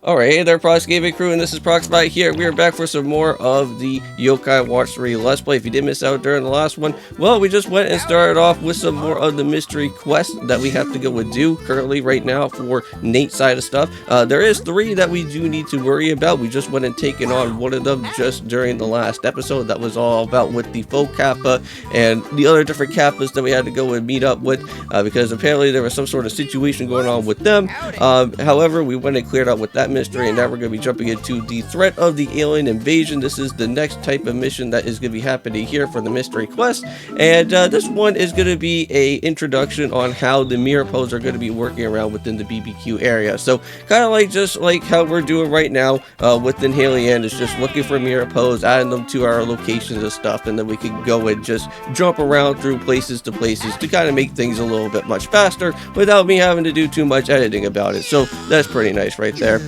Alright, hey there Prox Gaming Crew, and this is Proxify here. We are back for some more of the Yokai Watch 3 Let's Play. If you did miss out during the last one, well, we just went and started off with some more of the mystery quests that we have to go and do currently right now for Nate's side of stuff. There is 3 that we do need to worry about. We just went and taken on one of them just during the last episode. That was all about with the folk kappa and the other different kappas that we had to go and meet up with because apparently there was some sort of situation going on with them. However, we went and cleared out with that mystery, and now we're going to be jumping into the threat of the alien invasion. This is the next type of mission that is going to be happening here for the mystery quest, and this one is going to be a introduction on how the Mirapos are going to be working around within the BBQ area. So kind of like just like how we're doing right now within Haley-Ann, is just looking for Mirapos, adding them to our locations and stuff, and then we can go and just jump around through places to places to kind of make things a little bit much faster without me having to do too much editing about it. So that's pretty nice right there.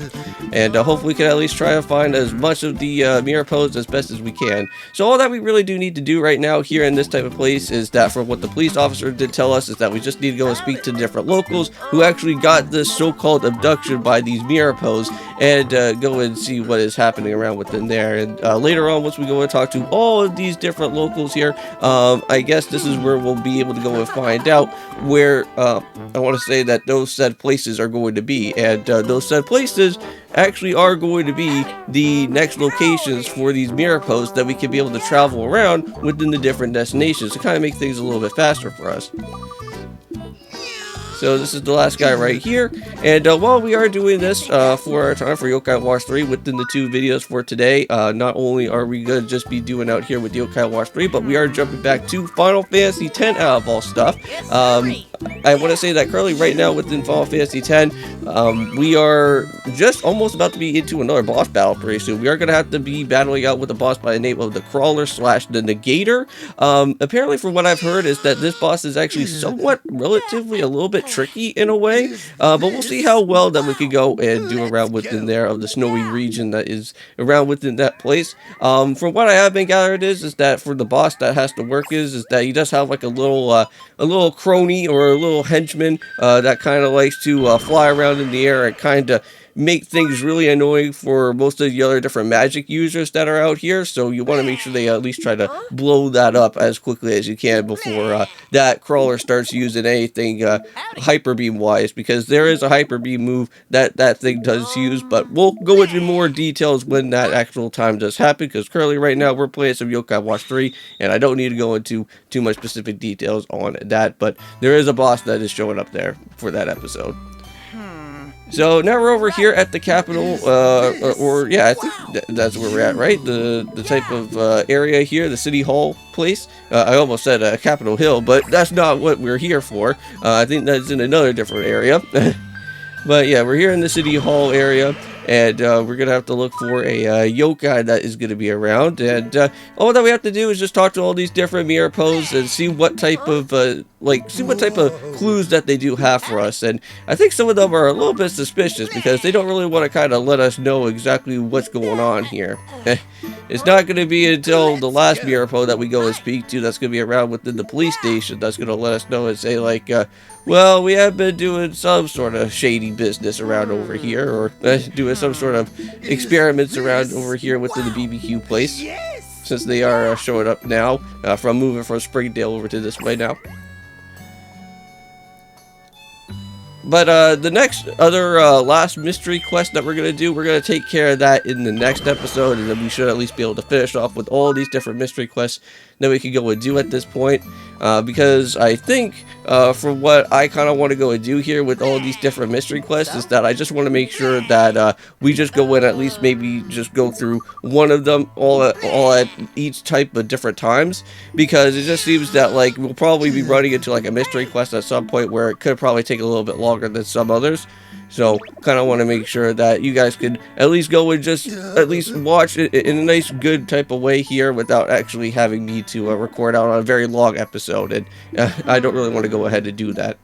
And hopefully we can at least try to find as much of the Mirapos as best as we can. So all that we really do need to do right now here in this type of place is that, from what the police officer did tell us, is that we just need to go and speak to different locals who actually got this so-called abduction by these Mirapos, and go and see what is happening around within there. And later on, once we go and talk to all of these different locals here, I guess this is where we'll be able to go and find out where I want to say that those said places are going to be. And those said places actually are going to be the next locations for these Mirapos that we can be able to travel around within the different destinations to kind of make things a little bit faster for us. So this is the last guy right here, and while we are doing this for our time for Yokai Watch 3 within the 2 videos for today, not only are we going to just be doing out here with Yokai Watch 3, but we are jumping back to Final Fantasy X out of all stuff. I want to say that currently right now within Final Fantasy X, we are just almost about to be into another boss battle pretty soon. We are going to have to be battling out with a boss by the name of the Crawler / the Negator. Apparently, from what I've heard, is that this boss is actually somewhat relatively a little bit tricky in a way, but we'll see how well that we can go and do around within there of the snowy region that is around within that place. From what I have been gathered is that for the boss that has to work is that he does have like a little crony or a little henchman that kind of likes to fly around in the air and kind of make things really annoying for most of the other different magic users that are out here. So you want to make sure they at least try to blow that up as quickly as you can before that crawler starts using anything hyper beam wise, because there is a hyper beam move that thing does use, but we'll go into more details when that actual time does happen, because currently right now we're playing some Yokai Watch 3 and I don't need to go into too much specific details on that, but there is a boss that is showing up there for that episode. So now we're over here at the capital, or yeah, I think that's where we're at, right? The type of area here, the city hall place. I almost said Capitol Hill, but that's not what we're here for. I think that's in another different area. But yeah, we're here in the city hall area, and we're going to have to look for a yokai that is going to be around. And all that we have to do is just talk to all these different Mirapos and see what type of clues that they do have for us. And I think some of them are a little bit suspicious because they don't really want to kind of let us know exactly what's going on here. It's not going to be until the last Mirapo that we go and speak to that's going to be around within the police station that's going to let us know and say like, well, we have been doing some sort of shady business around over here, or doing some sort of experiments around over here within the BBQ place, since they are showing up now, from moving from Springdale over to this way now. But the next last mystery quest that we're going to do, we're going to take care of that in the next episode, and then we should at least be able to finish off with all these different mystery quests that we can go and do at this point, because I think from what I kind of want to go and do here with all these different mystery quests is that I just want to make sure that we just go in at least maybe just go through one of them all at each type of different times, because it just seems that like we'll probably be running into like a mystery quest at some point where it could probably take a little bit longer than some others. So kind of want to make sure that you guys could at least go and just at least watch it in a nice good type of way here without actually having me to record out on a very long episode, and I don't really want to go ahead and do that.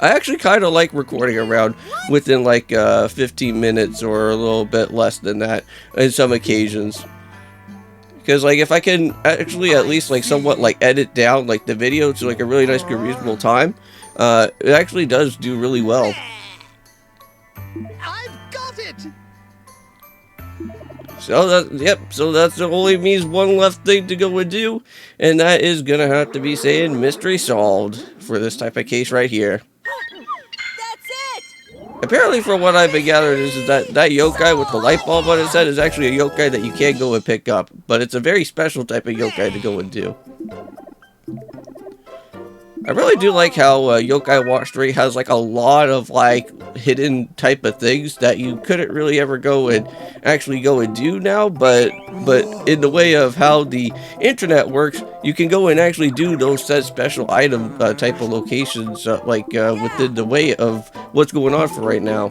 I actually kind of like recording around within like 15 minutes or a little bit less than that in some occasions. Because like if I can actually at least like somewhat like edit down like the video to like a really nice good reasonable time, it actually does do really well. I've got it! So that only means one left thing to go and do, and that is gonna have to be saying mystery solved for this type of case right here. That's it! Apparently, from what I've been gathered, is that yokai with the light bulb on his head is actually a yokai that you can't go and pick up, but it's a very special type of yokai to go and do. I really do like how Yokai Watch 3 has like a lot of like hidden type of things that you couldn't really ever go and actually go and do now, but in the way of how the internet works, you can go and actually do those set special item type of locations within the way of what's going on for right now.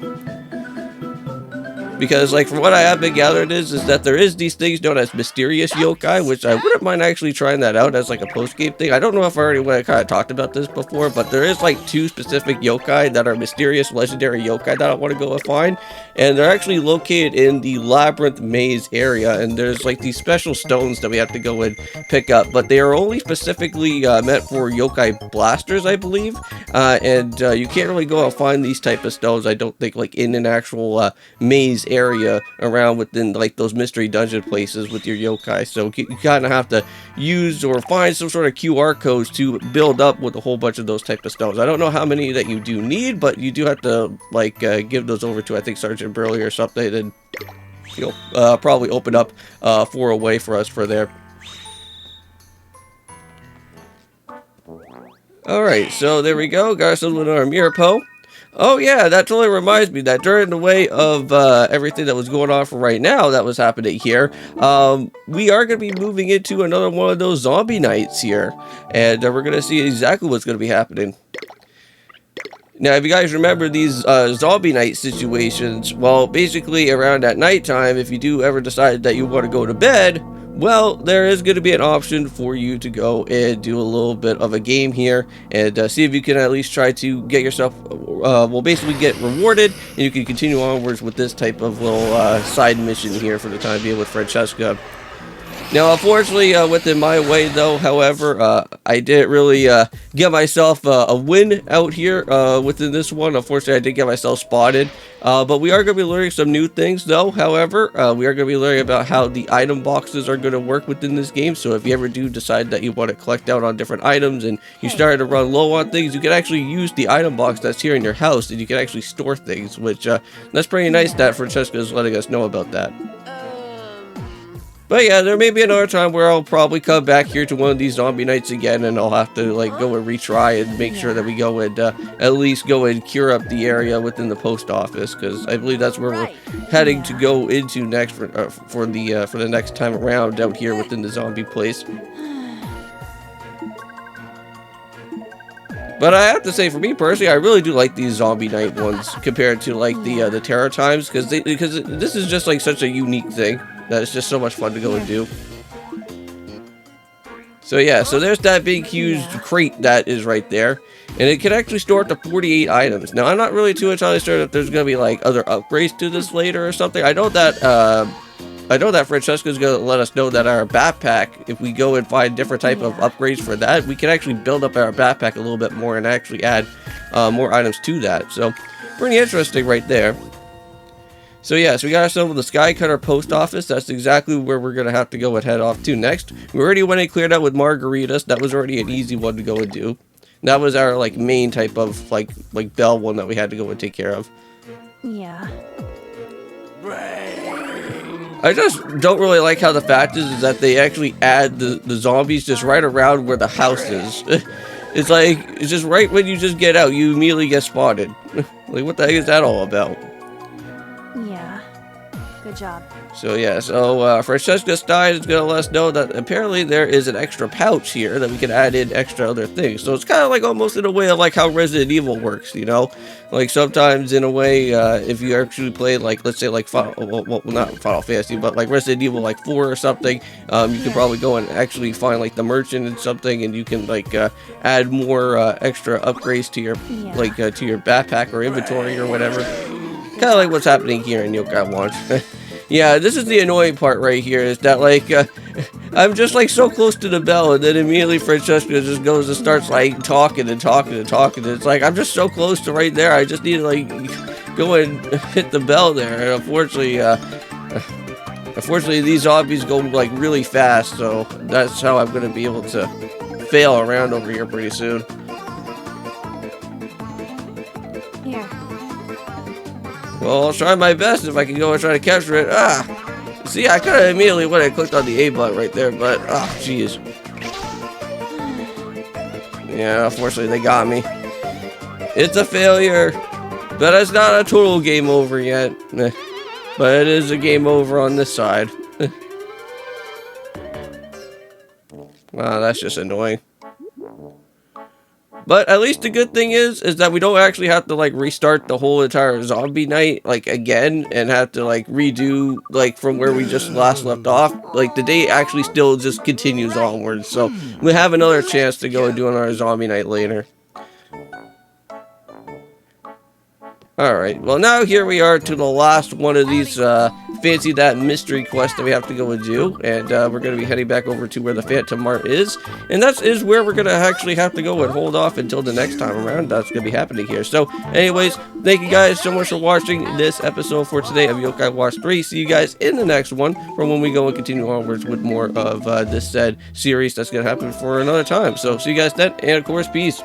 Because, like, from what I have been gathered is that there is these things known as mysterious yokai, which I wouldn't mind actually trying that out as, like, a post-game thing. I don't know if I already kind of talked about this before, but there is, like, 2 specific yokai that are mysterious, legendary yokai that I want to go and find. And they're actually located in the Labyrinth Maze area, and there's, like, these special stones that we have to go and pick up. But they are only specifically meant for yokai blasters, I believe. You can't really go and find these type of stones, I don't think, like, in an actual maze area around within like those mystery dungeon places with your yokai. So you kind of have to use or find some sort of QR codes to build up with a whole bunch of those type of stones. I don't know how many that you do need, but you do have to like give those over to I think Sergeant Burley or something, and probably open up for a way for us for there. Alright, so there we go. Got ourselves with our Mirapo. Oh yeah, that totally reminds me that during the way of everything that was going on for right now that was happening here, we are going to be moving into another one of those zombie nights here, and we're going to see exactly what's going to be happening. Now, if you guys remember these zombie night situations, well, basically around at nighttime, if you do ever decide that you want to go to bed, well, there is going to be an option for you to go and do a little bit of a game here and see if you can at least try to get yourself, basically get rewarded, and you can continue onwards with this type of little side mission here for the time being with Francesca. Now, unfortunately, within my way, though, however, I didn't really get myself a win out here within this one. Unfortunately, I did get myself spotted. But we are going to be learning some new things, though, however. We are going to be learning about how the item boxes are going to work within this game. So if you ever do decide that you want to collect out on different items and you started to run low on things, you can actually use the item box that's here in your house, and you can actually store things, which that's pretty nice that Francesca is letting us know about that. But yeah, there may be another time where I'll probably come back here to one of these zombie nights again, and I'll have to like go and retry and make sure that we go and at least go and cure up the area within the post office, because I believe that's where we're heading to go into next for the next time around out here within the zombie place. But I have to say, for me personally, I really do like these zombie night ones compared to like the terror times, because this is just like such a unique thing that it's just so much fun to go and do. So yeah, so there's that big huge crate that is right there, and it can actually store up to 48 items. Now I'm not really too entirely sure if there's gonna be like other upgrades to this later or something. I know that Francesca's gonna let us know that our backpack, if we go and find different type of upgrades for that, we can actually build up our backpack a little bit more and actually add more items to that. So pretty interesting right there. So yeah, so we got ourselves the Sky Cutter post office. That's exactly where we're gonna have to go and head off to next. We already went and cleared out with margaritas. That was already an easy one to go and do. That was our like main type of like bell one that we had to go and take care of. Yeah. I just don't really like how the fact is that they actually add the zombies just right around where the house is. It's like, it's just right when you just get out, you immediately get spotted. Like, what the heck is that all about? Yeah. Good job. So yeah, so Francesca Stein is going to let us know that apparently there is an extra pouch here that we can add in extra other things. So it's kind of like almost in a way of like how Resident Evil works, you know? Like sometimes in a way, if you actually play like, let's say like, not Final Fantasy, but like Resident Evil like 4 or something, you can probably go and actually find like the merchant and something, and you can like add more extra upgrades to your, like to your backpack or inventory or whatever. Kind of like what's happening here in Yokai Watch. Yeah, this is the annoying part right here, is that, like, I'm just, like, so close to the bell, and then immediately Francesca just goes and starts, like, talking. It's like, I'm just so close to right there. I just need to, like, go and hit the bell there. And unfortunately, these zombies go like really fast, so that's how I'm gonna be able to fail around over here pretty soon. Here. Well, I'll try my best if I can go and try to capture it. See, I could have immediately when I clicked on the A button right there, but jeez. Yeah, unfortunately they got me. It's a failure, but it's not a total game over yet. But it is a game over on this side. Wow, that's just annoying. But at least the good thing is that we don't actually have to like restart the whole entire zombie night like again and have to like redo like from where we just last left off. Like the day actually still just continues onwards, so we have another chance to go and do another zombie night later. Alright, well now here we are to the last one of these fancy that mystery quest that we have to go and do, and we're going to be heading back over to where the Phantom Mart is, and that is where we're going to actually have to go and hold off until the next time around. That's going to be happening here. So anyways, thank you guys so much for watching this episode for today of Yokai Watch 3. See you guys in the next one from when we go and continue onwards with more of this said series that's going to happen for another time. So see you guys then, and of course, peace.